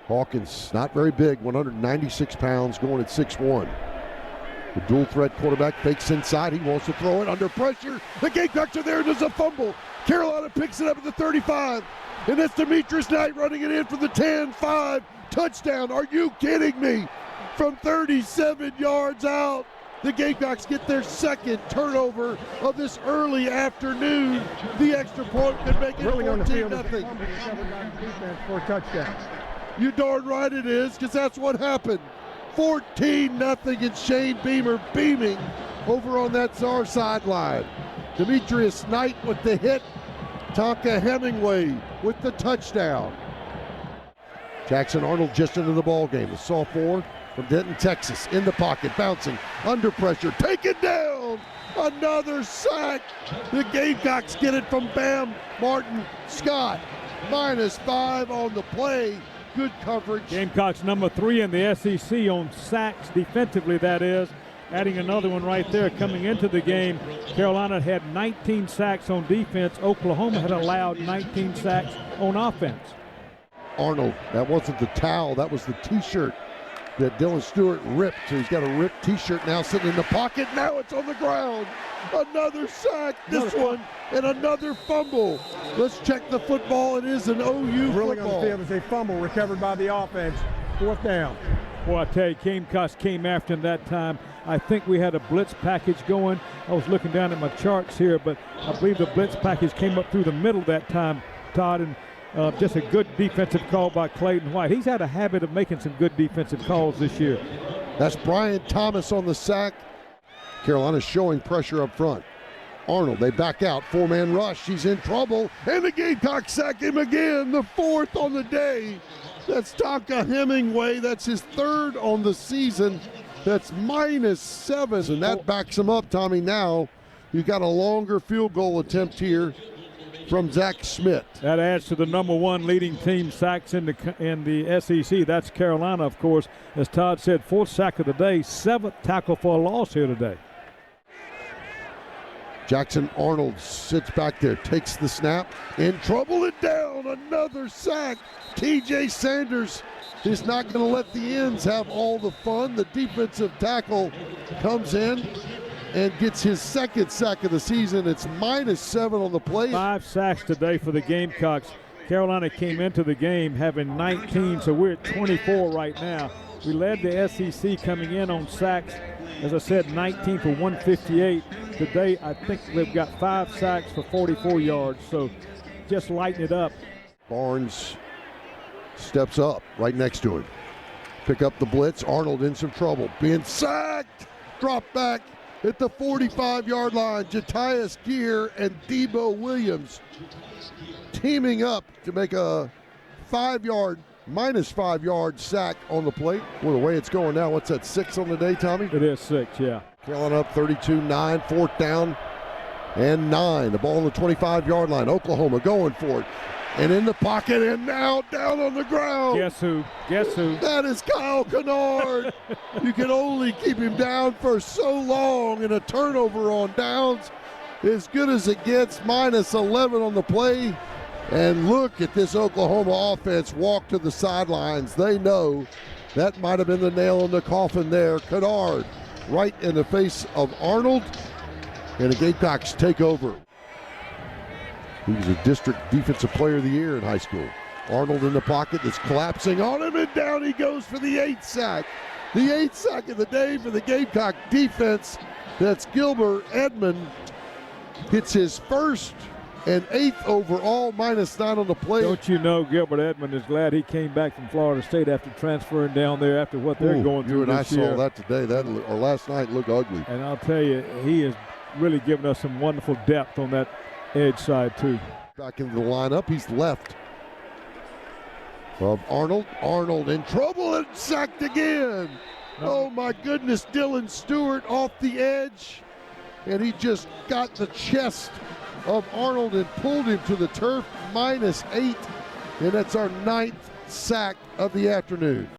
Hawkins, not very big, 196 pounds, going at 6'1". The dual threat quarterback fakes inside. He wants to throw it under pressure. The Gamecocks are there. There's a fumble. Carolina picks it up at the 35. And that's Demetrius Knight running it in for the 10-5 touchdown. Are you kidding me? From 37 yards out, the Gamecocks get their second turnover of this early afternoon. The extra point could make it 14-0. For a touchdown. You darn right it is, because that's what happened. 14-0, and Shane Beamer beaming over on that Czar sideline. Demetrius Knight with the hit. Tonka Hemingway with the touchdown. Jackson Arnold just into the ball game. The sophomore from Denton, Texas, in the pocket, bouncing, under pressure, taken down. Another sack. The Gamecocks get it from Bam Martin-Scott. -5 on the play. Good coverage. Gamecocks number 3 in the SEC on sacks defensively, that is. Adding another one right there coming into the game. Carolina had 19 sacks on defense. Oklahoma had allowed 19 sacks on offense. Arnold, that wasn't the towel, that was the t-shirt that Dylan Stewart ripped. So he's got a ripped t-shirt now sitting in the pocket. Now it's on the ground. Another sack, this one, and another fumble. Let's check the football. It is an OU Rolling football. on the field is a fumble recovered by the offense. 4th down. Boy, I tell you, Gamecocks came after him that time. I think we had a blitz package going. I was looking down at my charts here, but I believe the blitz package came up through the middle that time, Todd, and just a good defensive call by Clayton White. He's had a habit of making some good defensive calls this year. That's Bryan Thomas on the sack. Carolina showing pressure up front. Arnold, they back out, 4-man rush. He's in trouble, and the Gamecocks sack him again, the 4th on the day. That's Tonka Hemingway. That's his 3rd on the season. That's -7, and that backs him up, Tommy. Now you got a longer field goal attempt here from Zach Smith. That adds to the number 1 leading team sacks in the SEC. That's Carolina, of course. As Todd said, 4th sack of the day, 7th tackle for a loss here today. Jackson Arnold sits back there, takes the snap, in trouble and down. Another sack. TJ Sanders is not going to let the ends have all the fun. The defensive tackle comes in and gets his 2nd sack of the season. It's -7 on the play. 5 sacks today for the Gamecocks. Carolina came into the game having 19, so we're at 24 right now. We led the SEC coming in on sacks. As I said, 19 for 158. Today, I think we've got 5 sacks for 44 yards, so just lighten it up. Barnes steps up right next to him. Pick up the blitz. Arnold in some trouble. Being sacked. Drop back at the 45-yard line. Jatius, Geer, and Debo Williams teaming up to make a -5-yard sack on the plate. Well, the way it's going now, what's that, 6 on the day, Tommy? It is 6, yeah. Carolina up 32-9, 4th down and 9. The ball on the 25-yard line. Oklahoma going for it. And in the pocket, and now down on the ground. Guess who? Guess who? That is Kyle Kennard. You can only keep him down for so long, and a turnover on downs as good as it gets. -11 on the play. And look at this Oklahoma offense walk to the sidelines. They know that might have been the nail in the coffin there. Kennard right in the face of Arnold, and the Gamecocks take over. He was a district defensive player of the year in high school. Arnold in the pocket that's collapsing on him, and down he goes for the 8th sack. The 8th sack of the day for the Gamecock defense. That's Gilber. Edmond hits his 1st and 8th overall, -9 on the play. Don't you know Gilbert Edmond is glad he came back from Florida State after transferring down there after what they're going through this year. You and I saw that today. Or last night looked ugly. And I'll tell you, he has really given us some wonderful depth on that edge side too. Back into the lineup, he's left of Arnold. Arnold in trouble and sacked again. Oh my goodness, Dylan Stewart off the edge, and he just got the chest of Arnold and pulled him to the turf. -8, and that's our 9th sack of the afternoon.